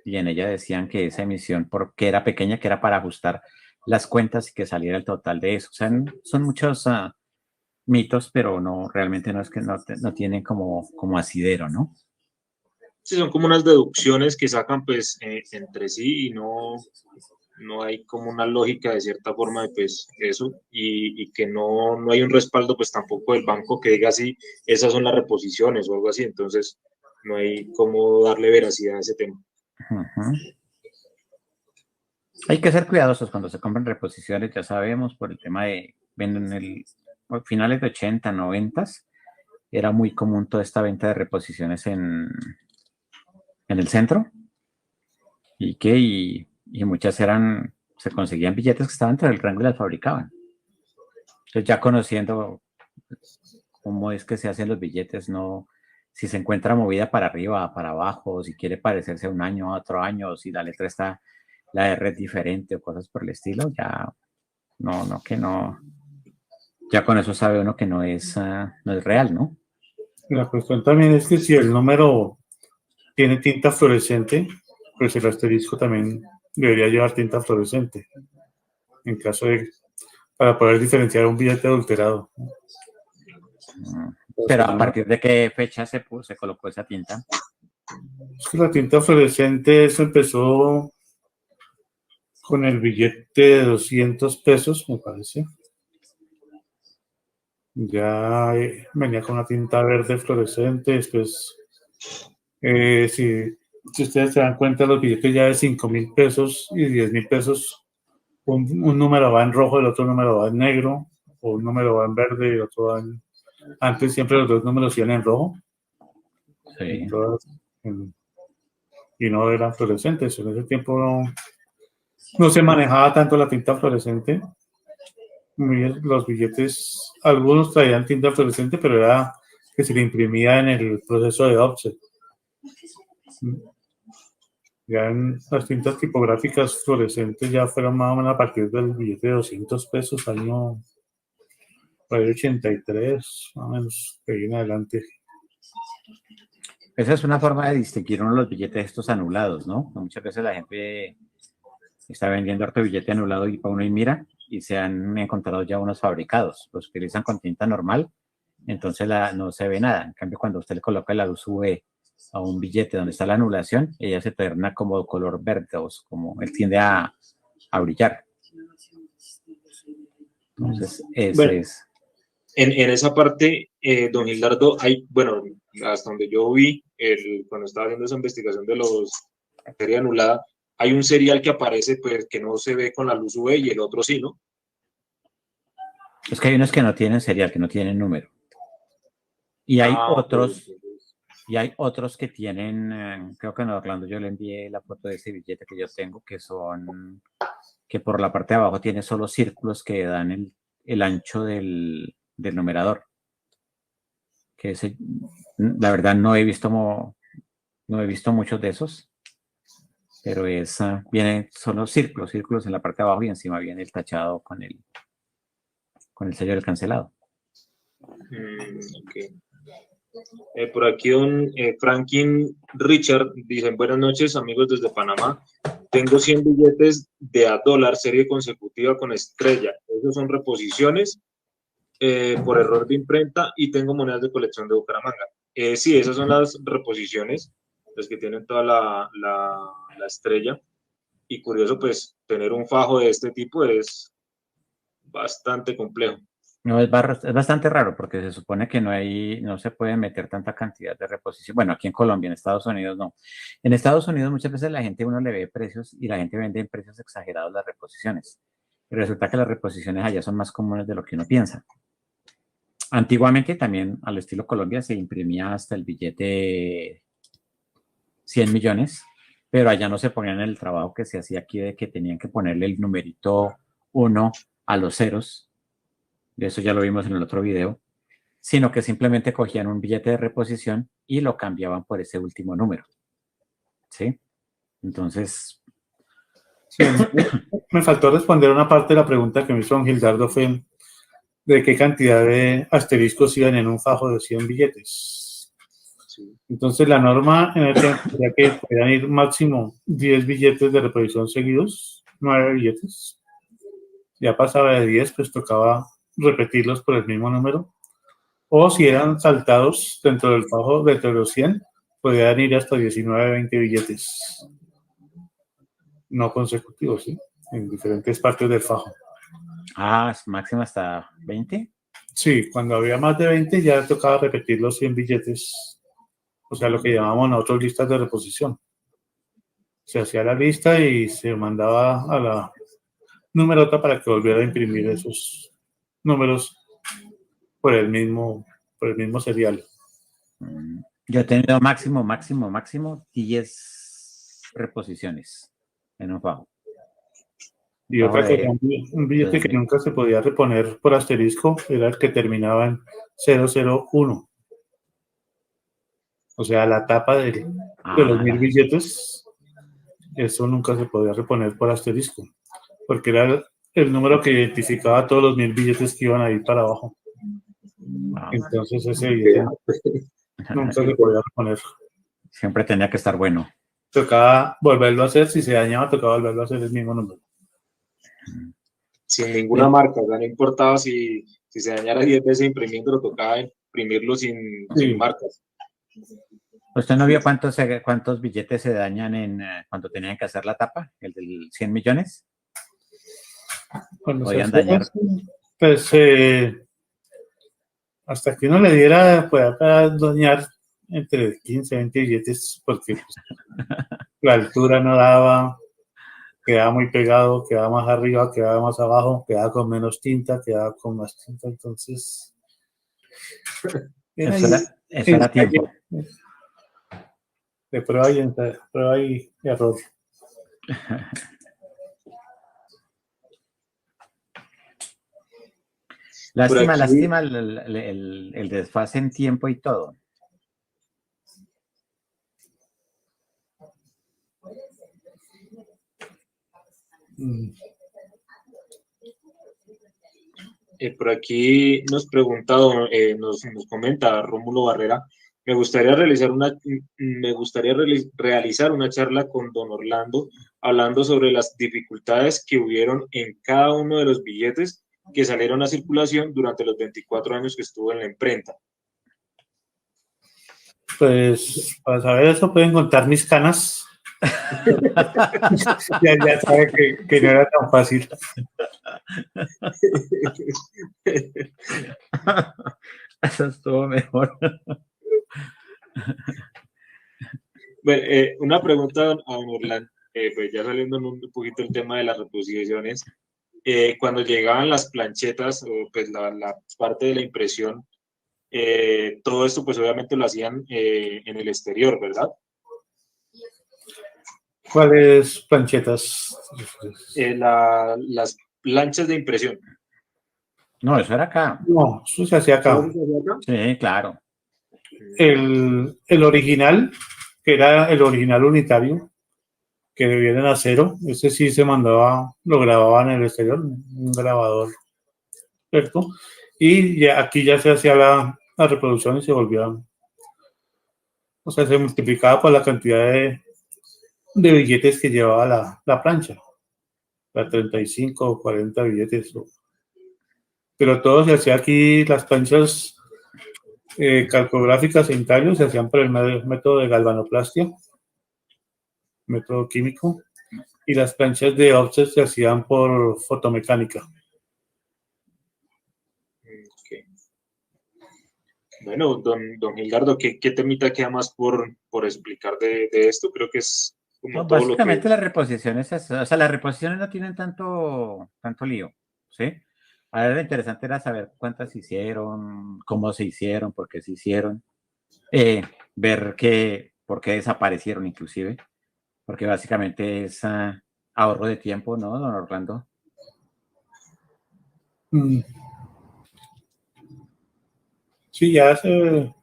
y en ella decían que esa emisión, porque era pequeña, que era para ajustar las cuentas y que saliera el total de eso. O sea, son muchos mitos, pero no, realmente no es que no tienen como asidero, ¿no? Sí, son como unas deducciones que sacan pues entre sí y no hay como una lógica de cierta forma de pues eso y que no hay un respaldo pues tampoco del banco que diga así, esas son las reposiciones o algo así, entonces no hay cómo darle veracidad a ese tema. Uh-huh. Hay que ser cuidadosos cuando se compran reposiciones, ya sabemos, por el tema de venden finales de 80, 90, era muy común toda esta venta de reposiciones en el centro y muchas se conseguían billetes que estaban dentro del rango y las fabricaban. Entonces ya conociendo cómo es que se hacen los billetes, no, si se encuentra movida para arriba, para abajo, si quiere parecerse un año a otro año, si la letra está, la R es diferente o cosas por el estilo, ya ya con eso sabe uno que no es real, ¿no? La cuestión también es que si el número tiene tinta fluorescente, pues el asterisco también debería llevar tinta fluorescente, en caso de, para poder diferenciar un billete adulterado. Pero ¿a partir de qué fecha se colocó esa tinta? Es que la tinta fluorescente, eso empezó con el billete de 200 pesos, me parece. Ya venía con una tinta verde fluorescente, después, si ustedes se dan cuenta, los billetes ya de 5,000 pesos y 10,000 pesos, un número va en rojo, el otro número va en negro, o un número va en verde y el otro va en... Antes siempre los dos números iban en rojo. Sí. Y no eran fluorescentes. En ese tiempo no se manejaba tanto la tinta fluorescente. Los billetes, algunos traían tinta fluorescente, pero era que se le imprimía en el proceso de offset. Ya en las tintas tipográficas fluorescentes ya fueron más o menos a partir del billete de 200 pesos, año 83, más o menos, de ahí en adelante. Esa es una forma de distinguir uno de los billetes estos anulados, ¿no? Muchas veces la gente está vendiendo harto billete anulado y para uno y mira, y se han encontrado ya unos fabricados. Los utilizan con tinta normal, entonces no se ve nada. En cambio, cuando usted le coloca la luz UV a un billete donde está la anulación, ella se torna como color verde, o como él tiende a brillar. Entonces, ese es. En esa parte, don Gildardo, hay, bueno, hasta donde yo vi, cuando estaba haciendo esa investigación de los serie anulada, hay un serial que aparece, pues, que no se ve con la luz UV y el otro sí, ¿no? Es que hay unos que no tienen serial, que no tienen número. Y hay otros, y hay otros que tienen, creo que en Orlando yo le envié la foto de ese billete que yo tengo, que por la parte de abajo tiene solo círculos que dan el ancho del numerador. Que ese, la verdad no he visto muchos de esos, pero viene solo círculos en la parte de abajo y encima viene el tachado con el sello del cancelado. Okay. Por aquí don Franklin Richard dice: buenas noches amigos desde Panamá, tengo 100 billetes de $1 serie consecutiva con estrella, esos son reposiciones por error de imprenta y tengo monedas de colección de Bucaramanga. Sí, esas son las reposiciones, las que tienen toda la estrella, y curioso pues tener un fajo de este tipo es bastante complejo. No, es bastante raro porque se supone que no se puede meter tanta cantidad de reposición. Bueno, aquí en Colombia, en Estados Unidos no. En Estados Unidos muchas veces uno le ve precios y la gente vende en precios exagerados las reposiciones. Y resulta que las reposiciones allá son más comunes de lo que uno piensa. Antiguamente también, al estilo Colombia, se imprimía hasta el billete 100 millones, pero allá no se ponían el trabajo que se hacía aquí de que tenían que ponerle el numerito 1 a los ceros. De eso ya lo vimos en el otro video, sino que simplemente cogían un billete de reposición y lo cambiaban por ese último número. ¿Sí? Entonces... Sí, me faltó responder una parte de la pregunta que me hizo don Gildardo, fue de qué cantidad de asteriscos iban en un fajo de 100 billetes. Sí. Entonces la norma en el tiempo sería que podían ir máximo 10 billetes de reposición seguidos, 9 billetes. Ya pasaba de 10, pues tocaba repetirlos por el mismo número. O si eran saltados dentro del fajo, dentro de los 100, podían ir hasta 19, 20 billetes no consecutivos, ¿sí? En diferentes partes del fajo. Máximo hasta 20. Sí, cuando había más de 20 ya tocaba repetir los 100 billetes, o sea, lo que llamamos nosotros listas de reposición. Se hacía la lista y se mandaba a la numerota para que volviera a imprimir esos números por el mismo serial. Yo he tenido máximo 10 reposiciones en un fajo. Y otra cosa, un billete que nunca se podía reponer por asterisco era el que terminaba en 001. O sea, la tapa de los 1000 billetes, eso nunca se podía reponer por asterisco, porque era el número que identificaba todos los 1000 billetes que iban a ir para abajo. Entonces ese billete nunca se podía reponer. Siempre tenía que estar bueno. Tocaba volverlo a hacer, si se dañaba, tocaba volverlo a hacer el mismo número. Sin ninguna marca, o sea, no importaba si se dañara 10 veces imprimiendo, tocaba imprimirlo sin marcas. ¿Usted no vio cuántos billetes se dañan cuando tenían que hacer la tapa? ¿El del 100 millones? Cuando podían dañar. Pues hasta que uno le diera, pueda dañar entre 15 y 20 billetes, porque pues, la altura no daba, quedaba muy pegado, quedaba más arriba, quedaba más abajo, quedaba con menos tinta, quedaba con más tinta, entonces... Eso era tiempo. De prueba y error. Lástima el desfase en tiempo y todo. Por aquí nos pregunta, nos comenta Rómulo Barrera: me gustaría realizar una charla con don Orlando hablando sobre las dificultades que hubieron en cada uno de los billetes que salieron a circulación durante los 24 años que estuvo en la imprenta. Pues para saber eso pueden contar mis canas. ya sabe que no era tan fácil. Eso estuvo mejor. Bueno, una pregunta a don Orlando, pues ya saliendo un poquito el tema de las reposiciones. cuando llegaban las planchetas, o pues la parte de la impresión, todo esto pues obviamente lo hacían en el exterior, ¿verdad? ¿Cuáles planchetas? Las planchas de impresión. No, eso era acá. No, eso se hacía acá. Sí, claro. El original, que era el original unitario, que viene en acero, ese sí se mandaba, lo grababan en el exterior, un grabador, ¿cierto? Y ya, aquí ya se hacía la reproducción y se volvía, o sea, se multiplicaba por la cantidad de billetes que llevaba la plancha, la 35 o 40 billetes. Pero todo se hacía aquí, las planchas calcográficas e intaglios se hacían por el método de galvanoplastia, método químico, y las planchas de offset se hacían por fotomecánica. Okay. Bueno, don Gildardo, ¿qué temita queda más por explicar de esto? Creo que es como No, todo lo que... básicamente las reposiciones, o sea, las reposiciones no tienen tanto lío, ¿sí? Ahora lo interesante era saber cuántas hicieron, cómo se hicieron, por qué se hicieron, ver por qué desaparecieron inclusive, porque básicamente es ahorro de tiempo, ¿no, don Orlando? Sí, ya hace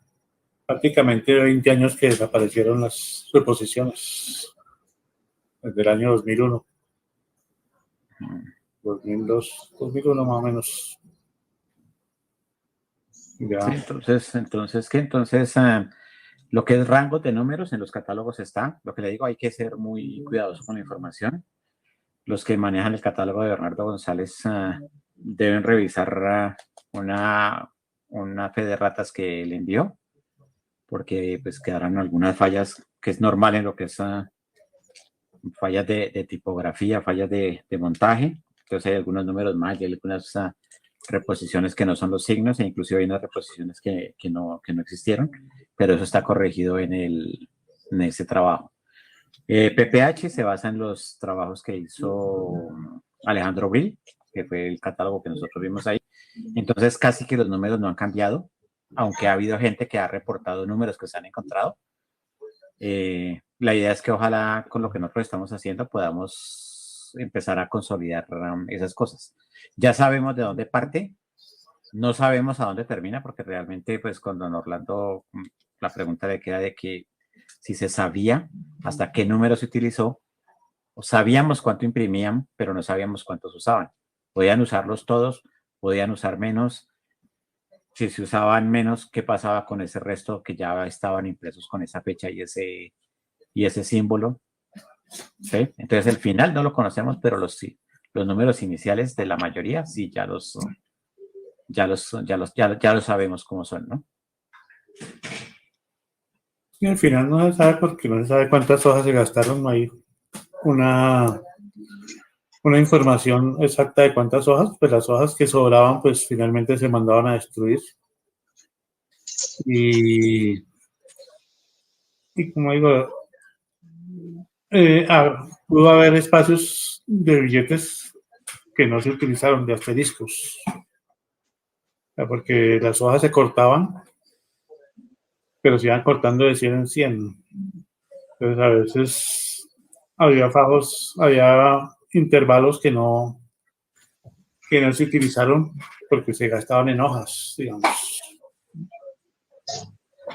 prácticamente 20 años que desaparecieron las reposiciones, desde el año 2001. 2002, 2001 más o menos. Ya. Sí, entonces, ¿qué? Entonces, lo que es rango de números en los catálogos está, lo que le digo, hay que ser muy cuidadoso con la información. Los que manejan el catálogo de Bernardo González deben revisar una fe de ratas que le envió, porque pues quedarán algunas fallas, que es normal en lo que es fallas de tipografía, fallas de montaje. Entonces hay algunos números mal, hay algunas reposiciones que no son los signos, e inclusive hay unas reposiciones que no existieron, pero eso está corregido en ese trabajo. PPH se basa en los trabajos que hizo Alejandro Brill, que fue el catálogo que nosotros vimos ahí. Entonces casi que los números no han cambiado, aunque ha habido gente que ha reportado números que se han encontrado. La idea es que ojalá con lo que nosotros estamos haciendo podamos empezar a consolidar esas cosas. Ya sabemos de dónde parte, no sabemos a dónde termina, porque realmente pues con don Orlando la pregunta le queda de que si se sabía hasta qué número se utilizó, o sabíamos cuánto imprimían, pero no sabíamos cuántos usaban. Podían usarlos todos, podían usar menos. Si se usaban menos, ¿qué pasaba con ese resto que ya estaban impresos con esa fecha y ese símbolo? ¿Sí? Entonces el final no lo conocemos, pero los números iniciales de la mayoría sí ya los sabemos cómo son, ¿no? Y al final no se sabe porque no se sabe cuántas hojas se gastaron, no hay una información exacta de cuántas hojas, pues las hojas que sobraban pues finalmente se mandaban a destruir. Y como digo, pudo haber espacios de billetes que no se utilizaron, de asteriscos, porque las hojas se cortaban, pero se iban cortando de 100 en 100. Entonces a veces había fajos, había intervalos que no se utilizaron porque se gastaban en hojas, digamos.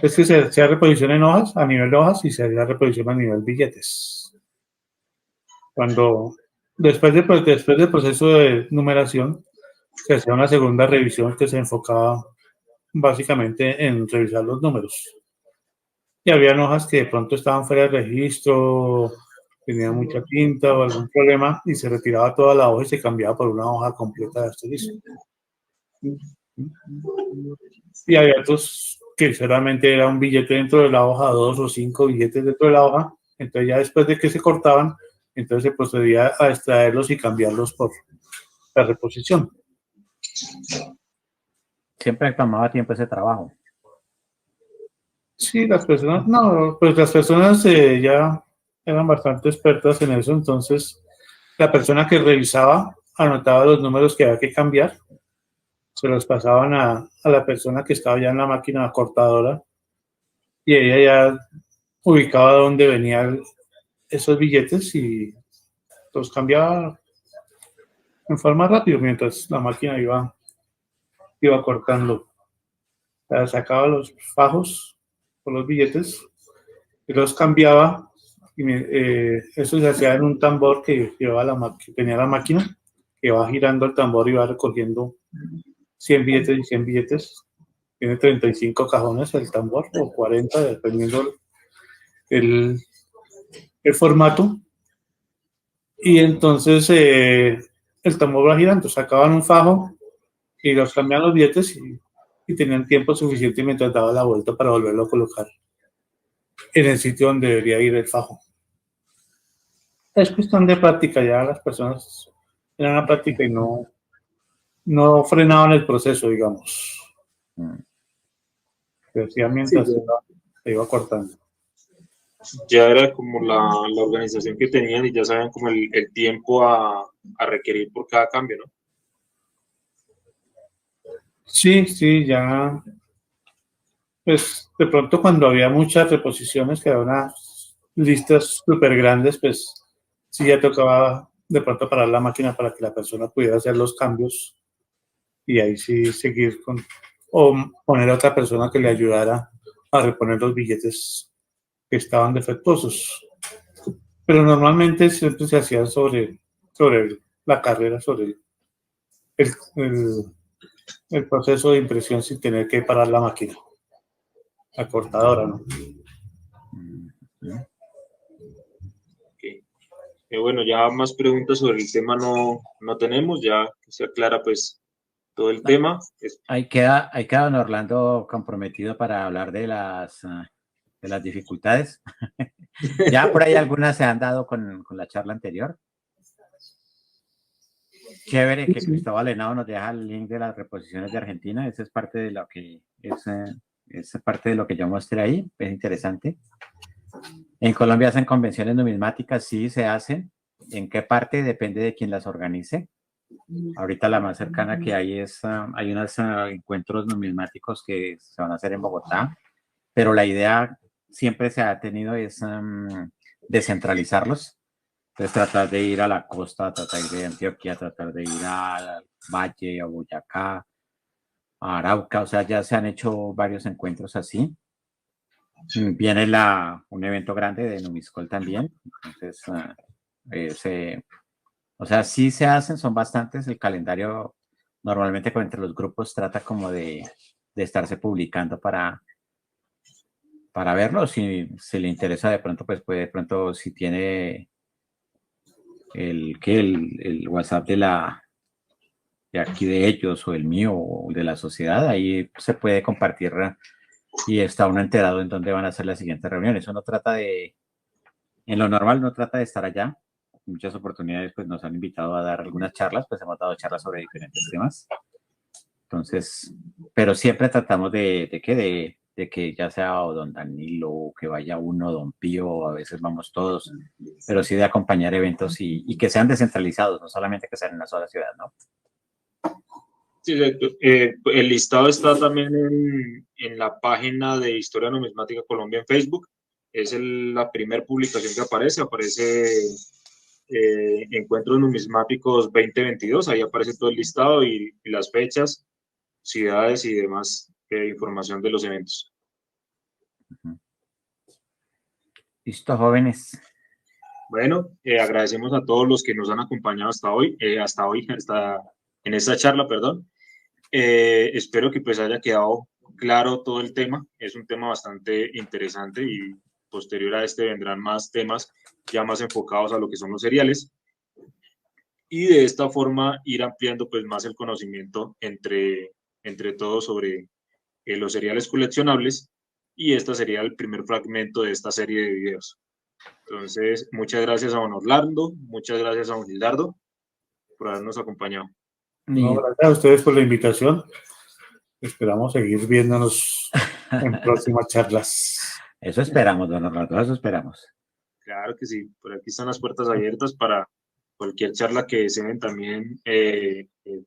Es que se hacía reposición en hojas, a nivel de hojas, y se hacía reposición a nivel billetes. Cuando, después del proceso de numeración, se hacía una segunda revisión que se enfocaba básicamente en revisar los números. Y había hojas que de pronto estaban fuera de registro, tenían mucha tinta o algún problema, y se retiraba toda la hoja y se cambiaba por una hoja completa de asterisco. Y había otros que solamente era un billete dentro de la hoja, 2 o 5 billetes dentro de la hoja. Entonces ya después de que se cortaban, entonces se procedía a extraerlos y cambiarlos por la reposición. Siempre tomaba tiempo ese trabajo. Sí, las personas ya eran bastante expertas en eso, entonces la persona que revisaba anotaba los números que había que cambiar, se los pasaban a la persona que estaba ya en la máquina cortadora y ella ya ubicaba dónde venían esos billetes y los cambiaba en forma rápida mientras la máquina iba cortando. O sea, sacaba los fajos o los billetes y los cambiaba y eso se hacía en un tambor que que tenía la máquina, que va girando el tambor y va recogiendo 100 billetes y 100 billetes. Tiene 35 cajones el tambor o 40 dependiendo el, el formato. Y entonces el tambor va girando, sacaban un fajo y los cambiaban los billetes y tenían tiempo suficiente mientras daba la vuelta para volverlo a colocar en el sitio donde debería ir el fajo. Es cuestión de práctica, ya las personas tenían la práctica y no frenaban el proceso, digamos. Se hacía mientras se iba cortando. Ya era como la organización que tenían y ya sabían como el tiempo a requerir por cada cambio, ¿no? Sí, ya, pues de pronto cuando había muchas reposiciones, que eran unas listas súper grandes, pues sí ya tocaba de pronto parar la máquina para que la persona pudiera hacer los cambios y ahí sí seguir o poner a otra persona que le ayudara a reponer los billetes que estaban defectuosos. Pero normalmente siempre se hacía sobre la carrera, sobre el proceso de impresión sin tener que parar la máquina, la cortadora, ¿no? Okay. Bueno, ya más preguntas sobre el tema no tenemos, ya que se aclara pues todo el tema. Ahí queda don Orlando comprometido para hablar de las dificultades. Ya por ahí algunas se han dado con la charla anterior. Chévere que Cristóbal Henao nos deja el link de las reposiciones de Argentina. Esa es parte de lo que es parte de lo que yo mostré ahí. Es interesante. En Colombia hacen convenciones numismáticas, sí se hacen. ¿En qué parte? Depende de quién las organice. Ahorita la más cercana que hay hay unos encuentros numismáticos que se van a hacer en Bogotá, pero la idea siempre se ha tenido es descentralizarlos. Entonces tratar de ir a la costa, tratar de ir a Antioquia, tratar de ir al Valle, a Boyacá, a Arauca, o sea, ya se han hecho varios encuentros así. Viene un evento grande de Numiscol también, entonces, o sea, sí se hacen, son bastantes, el calendario normalmente entre los grupos trata como de estarse publicando para verlo, si le interesa de pronto, pues puede de pronto, si tiene el WhatsApp de aquí de ellos o el mío o de la sociedad, ahí se puede compartir y está uno enterado en dónde van a ser las siguientes reuniones. Uno trata en lo normal no trata de estar allá. Muchas oportunidades pues nos han invitado a dar algunas charlas, pues hemos dado charlas sobre diferentes temas. Entonces, pero siempre tratamos de que ya sea o don Danilo, o que vaya uno, don Pío, a veces vamos todos, pero sí de acompañar eventos y que sean descentralizados, no solamente que sean en una sola ciudad, ¿no? Sí, el listado está también en la página de Historia Numismática Colombia en Facebook. Es la primera publicación que aparece Encuentros Numismáticos 2022, ahí aparece todo el listado y las fechas, ciudades y demás información de los eventos. Listo, jóvenes. Bueno, agradecemos a todos los que nos han acompañado hasta en esta charla, perdón. Espero que pues haya quedado claro todo el tema. Es un tema bastante interesante y posterior a este vendrán más temas ya más enfocados a lo que son los cereales. Y de esta forma ir ampliando pues más el conocimiento entre todos sobre los cereales coleccionables, y este sería el primer fragmento de esta serie de videos. Entonces, muchas gracias a don Orlando, muchas gracias a don Gildardo por habernos acompañado. No, gracias a ustedes por la invitación. Esperamos seguir viéndonos en próximas charlas. Eso esperamos, don Orlando, eso esperamos. Claro que sí, por aquí están las puertas abiertas para cualquier charla que deseen también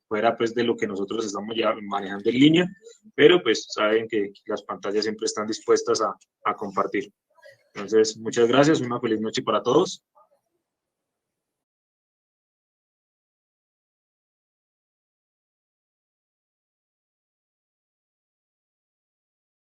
fuera pues de lo que nosotros estamos ya manejando en línea, pero pues saben que las pantallas siempre están dispuestas a compartir. Entonces, muchas gracias, una feliz noche para todos.